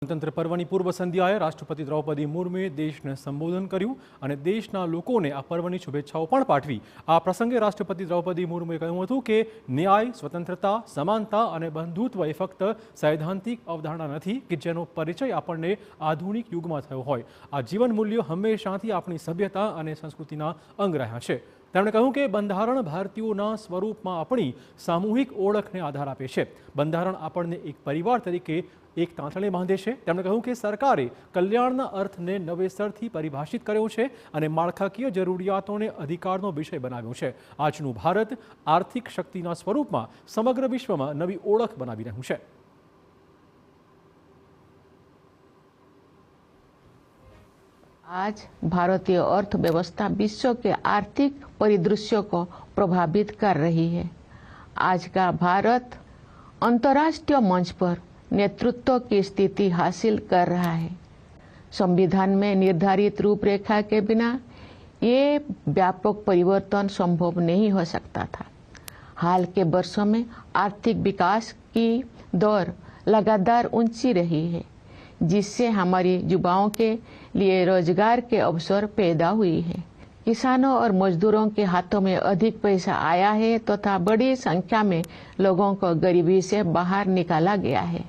ગણતંત્ર પર્વની પૂર્વ સંધ્યાએ રાષ્ટ્રપતિ દ્રૌપદી મુર્મુએ દેશને સંબોધન કર્યું અને દેશના લોકોને આ પર્વની શુભેચ્છાઓ પણ પાઠવી। આ પ્રસંગે રાષ્ટ્રપતિ દ્રૌપદી મુર્મુએ કહ્યું હતું કે ન્યાય, સ્વતંત્રતા, સમાનતા અને બંધુત્વ એ ફક્ત સૈદ્ધાંતિક અવધારણા નથી કે જેનો પરિચય આપણને આધુનિક યુગમાં થયો હોય। આ જીવન મૂલ્યો હંમેશાથી આપણી સભ્યતા અને સંસ્કૃતિના અંગ રહ્યા છે। તેમણે કહ્યું કે બંધારણ ભારતીયોના સ્વરૂપમાં આપણી સામૂહિક ઓળખને આધાર આપે છે। બંધારણ આપણને એક પરિવાર તરીકે એક તાંતણે બાંધે છે। તેમણે કહ્યું કે સરકારે કલ્યાણના અર્થને નવેસરથી પરિભાષિત કર્યો છે અને માળખાકીય જરૂરિયાતોને અધિકારનો વિષય બનાવ્યો છે। આજનું ભારત આર્થિક શક્તિના સ્વરૂપમાં સમગ્ર વિશ્વમાં નવી ઓળખ બનાવી રહ્યું છે। आज भारतीय अर्थव्यवस्था विश्व के आर्थिक परिदृश्य को प्रभावित कर रही है। आज का भारत अंतर्राष्ट्रीय मंच पर नेतृत्व की स्थिति हासिल कर रहा है। संविधान में निर्धारित रूपरेखा के बिना ये व्यापक परिवर्तन संभव नहीं हो सकता था। हाल के वर्षों में आर्थिक विकास की दर लगातार ऊंची रही है, जिससे हमारी युवाओं के लिए रोजगार के अवसर पैदा हुई है। किसानों और मजदूरों के हाथों में अधिक पैसा आया है तथा बड़ी संख्या में लोगों को गरीबी से बाहर निकाला गया है।